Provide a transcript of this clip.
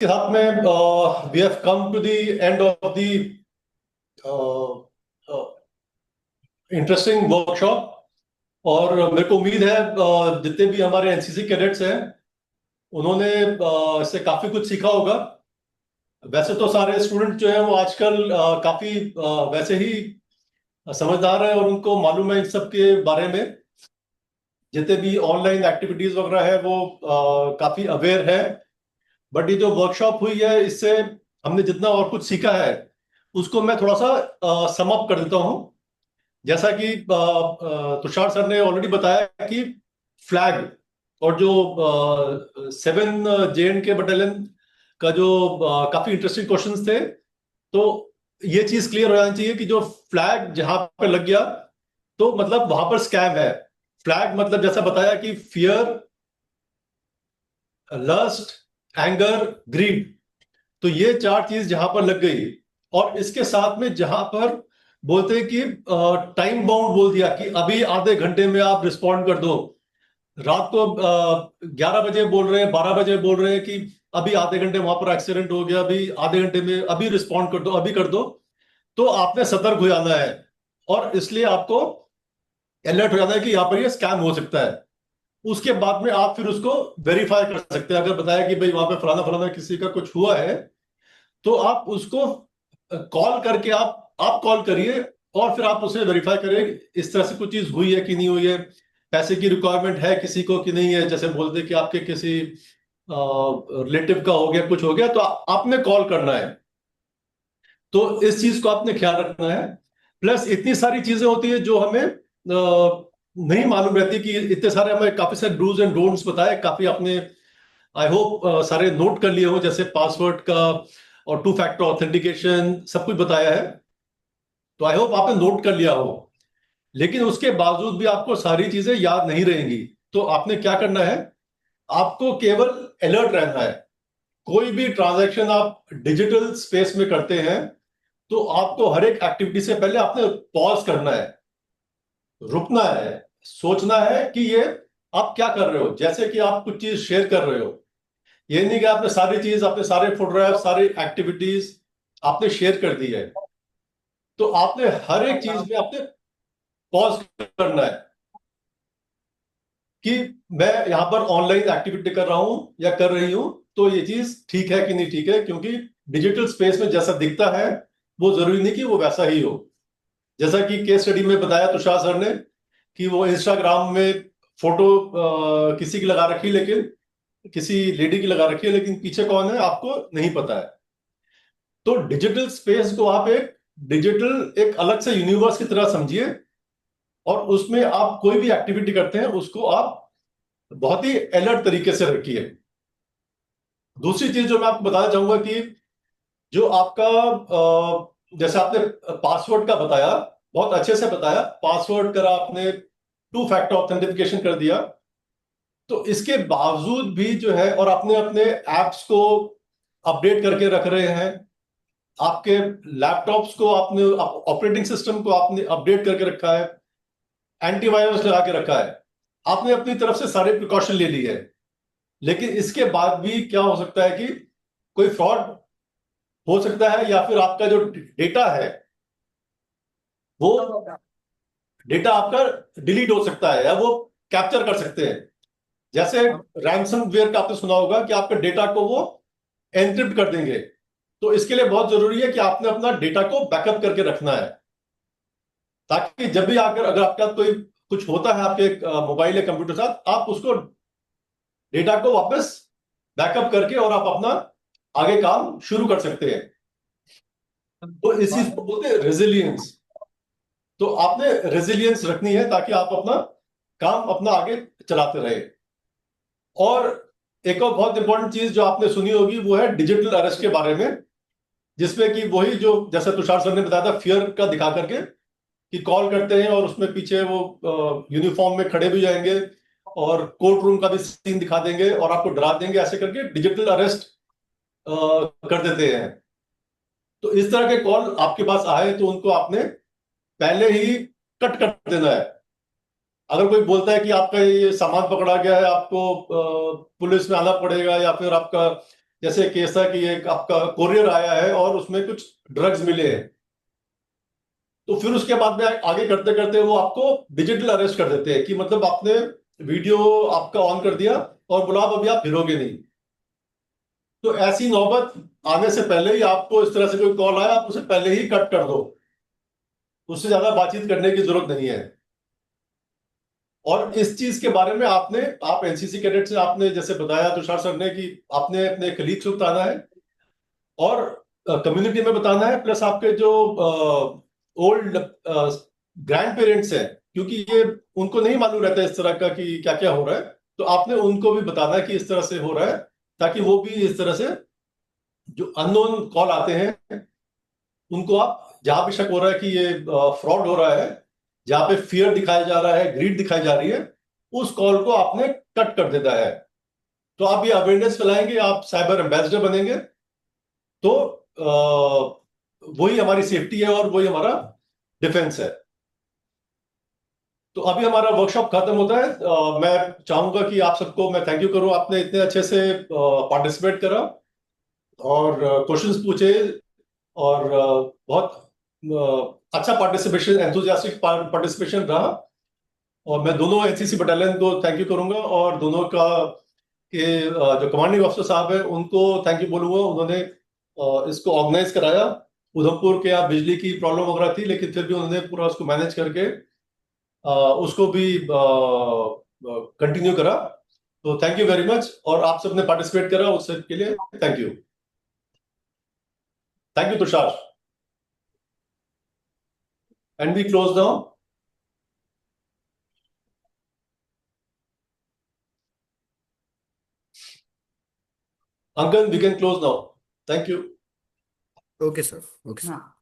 के साथ में we have come to the end of the interesting workshop. और मेरे को उम्मीद है जितने भी हमारे एनसीसी कैडेट्स हैं उन्होंने इससे काफी कुछ सीखा होगा। वैसे तो सारे स्टूडेंट जो हैं वो आजकल काफी वैसे ही समझदार हैं और उनको मालूम है इन सब के बारे में। जितने भी ऑनलाइन एक्टिविटीज वगैरह है वो काफी अवेयर है। बट ये जो वर्कशॉप हुई है इससे हमने जितना और कुछ सीखा है उसको मैं थोड़ा सा सम अप कर देता हूँ। जैसा कि तुषार सर ने ऑलरेडी बताया कि फ्लैग और जो 7 JN के बटालियन का जो काफी इंटरेस्टिंग क्वेश्चंस थे, तो ये चीज क्लियर हो जानी चाहिए कि जो फ्लैग जहां पे लग गया तो मतलब वहां पर स्कैम है। फ्लैग मतलब जैसा बताया कि फियर, लस्ट, एंगर, ग्रीड, तो ये चार चीज जहां पर लग गई और इसके साथ में जहां पर बोलते हैं कि टाइम बाउंड बोल दिया कि अभी आधे घंटे में आप रिस्पॉन्ड कर दो। रात को 11 बजे बोल रहे हैं, 12 बजे बोल रहे हैं कि अभी आधे घंटे वहां पर एक्सीडेंट हो गया, अभी आधे घंटे में अभी रिस्पॉन्ड कर दो, अभी कर दो। तो आपने सतर्क हो जाना है और इसलिए आपको अलर्ट हो जाना है कि यहाँ पर ये स्कैम हो सकता है। उसके बाद में आप फिर उसको वेरीफाई कर सकते हैं। अगर बताया कि भाई वहां पे फलाना फलाना किसी का कुछ हुआ है तो आप उसको कॉल करके आप कॉल करिए और फिर आप उसे वेरीफाई करिए इस तरह से कुछ चीज हुई है कि नहीं हुई है, पैसे की रिक्वायरमेंट है किसी को कि नहीं है। जैसे बोलते कि आपके किसी रिलेटिव का हो गया, कुछ हो गया, तो आपने कॉल करना है। तो इस चीज को आपने ख्याल रखना है। प्लस इतनी सारी चीजें होती है जो हमें नहीं मालूम रहती कि इतने सारे हमें काफी सारे डूज एंड डोंट्स बताए, काफी आपने आई होप सारे नोट कर लिए हो, जैसे पासवर्ड का और 2 फैक्टर ऑथेंटिकेशन सब कुछ बताया है। तो आई होप आपने नोट कर लिया हो। लेकिन उसके बावजूद भी आपको सारी चीजें याद नहीं रहेंगी। तो आपने क्या करना है, आपको केवल अलर्ट रहना है। कोई भी ट्रांजैक्शन आप डिजिटल स्पेस में करते हैं तो आपको हर एक एक्टिविटी से पहले आपने पॉज करना है, रुकना है, सोचना है कि ये आप क्या कर रहे हो। जैसे कि आप कुछ चीज शेयर कर रहे हो, ये नहीं कि आपने सारी चीज, आपने सारे फोटोग्राफ, सारी एक्टिविटीज आपने शेयर कर दी है। तो आपने हर एक चीज में आपने पॉज करना है कि मैं यहां पर ऑनलाइन एक्टिविटी कर रहा हूं या कर रही हूं, तो ये चीज ठीक है कि नहीं ठीक है। क्योंकि डिजिटल स्पेस में जैसा दिखता है वो जरूरी नहीं कि वो वैसा ही हो। जैसा कि केस स्टडी में बताया तुषार सर ने कि वो इंस्टाग्राम में फोटो किसी की लगा रखी, लेकिन किसी लेडी की लगा रखी है, लेकिन पीछे कौन है आपको नहीं पता है। तो डिजिटल स्पेस को आप एक डिजिटल एक अलग से यूनिवर्स की तरह समझिए और उसमें आप कोई भी एक्टिविटी करते हैं उसको आप बहुत ही अलर्ट तरीके से रखिए। दूसरी चीज जो मैं आपको बताना चाहूंगा कि जो आपका जैसे आपने पासवर्ड का बताया, बहुत अच्छे से बताया, पासवर्ड करा आपने, 2 फैक्टर ऑथेंटिफिकेशन कर दिया, तो इसके बावजूद भी जो है और आपने अपने एप्स को अपडेट करके रख रहे हैं, आपके लैपटॉप्स को आपने ऑपरेटिंग सिस्टम को आपने अपडेट करके रखा है, एंटीवायरस लगा के रखा है, आपने अपनी तरफ से सारे प्रिकॉशन ले ली है। लेकिन इसके बाद भी क्या हो सकता है कि कोई फ्रॉड हो सकता है, या फिर आपका जो डेटा है वो डेटा आपका डिलीट हो सकता है या वो कैप्चर कर सकते हैं। जैसे रैंसमवेयर का आपने सुना होगा कि आपके डेटा को वो एनक्रिप्ट कर देंगे। तो इसके लिए बहुत जरूरी है कि आपने अपना डेटा को बैकअप करके रखना है, ताकि जब भी आकर अगर आपके साथ कोई कुछ होता है आपके मोबाइल या कंप्यूटर के साथ, आप उसको डेटा को वापस बैकअप करके और आप अपना आगे काम शुरू कर सकते हैं। तो इस चीज को बोलते हैं रेजिलियंस। तो आपने रेजिलियंस रखनी है ताकि आप अपना काम अपना आगे चलाते रहे। और एक और बहुत इंपॉर्टेंट चीज जो आपने सुनी होगी वो है डिजिटल अरेस्ट के बारे में, जिसमें कि वही जो जैसे तुषार सर ने बताया था फियर का दिखा करके कि कॉल करते हैं और उसमें पीछे वो यूनिफॉर्म में खड़े भी जाएंगे और कोर्ट रूम का भी सीन दिखा देंगे और आपको डरा देंगे, ऐसे करके डिजिटल अरेस्ट कर देते हैं। तो इस तरह के कॉल आपके पास आए तो उनको आपने पहले ही कट कर देना है। अगर कोई बोलता है कि आपका ये सामान पकड़ा गया है, आपको पुलिस में आना पड़ेगा या फिर आपका जैसे केस था कि एक आपका कोरियर आया है और उसमें कुछ ड्रग्स मिले हैं, तो फिर उसके बाद में आगे करते करते वो आपको डिजिटल अरेस्ट कर देते हैं कि मतलब आपने वीडियो आपका ऑन कर दिया और बोला अब अभी आप फिरोगे नहीं। तो ऐसी नौबत आने से पहले ही आपको इस तरह से कोई कॉल आया, आप उसे पहले ही कट कर दो, उससे ज्यादा बातचीत करने की जरूरत नहीं है। और इस चीज के बारे में आप एनसीसी कैडेट से आपने जैसे बताया तुषार सर ने कि आपने अपने कलीग को बताना है और कम्युनिटी में बताना है, प्लस आपके जो ओल्ड ग्रैंड पेरेंट्स हैं, क्योंकि ये उनको नहीं मालूम रहता इस तरह का कि क्या क्या हो रहा है, तो आपने उनको भी बताना है कि इस तरह से हो रहा है, ताकि वो भी इस तरह से जो अननोन कॉल आते हैं उनको, आप जहां भी शक हो रहा है कि ये फ्रॉड हो रहा है, जहां पे फियर दिखाया जा रहा है, ग्रीड दिखाई जा रही है, उस कॉल को आपने कट कर देता है। तो आप ये अवेयरनेस फैलाएंगे, आप साइबर एम्बेसडर बनेंगे, तो वही हमारी सेफ्टी है और वही हमारा डिफेंस है। तो अभी हमारा वर्कशॉप खत्म होता है। मैं चाहूंगा कि आप सबको मैं थैंक यू करूं, आपने इतने अच्छे से पार्टिसिपेट करा और क्वेश्चंस पूछे, और बहुत अच्छा पार्टिसिपेशन, एंथुसियास्टिक पार्टिसिपेशन रहा। और मैं दोनों एनसीसी बटालियन को थैंक यू करूंगा, और दोनों का के जो कमांडिंग ऑफिसर साहब है उनको थैंक यू बोलूंगा, उन्होंने इसको ऑर्गेनाइज कराया। उधमपुर के यहाँ बिजली की प्रॉब्लम वगैरह थी, लेकिन फिर भी उन्होंने पूरा उसको मैनेज करके उसको भी कंटिन्यू करा। तो थैंक यू वेरी मच, और आप सबने पार्टिसिपेट करा उसके लिए thank you. Thank you Tushar, and we close now. Uncle we can close now, thank you. Okay sir, okay sir. हाँ।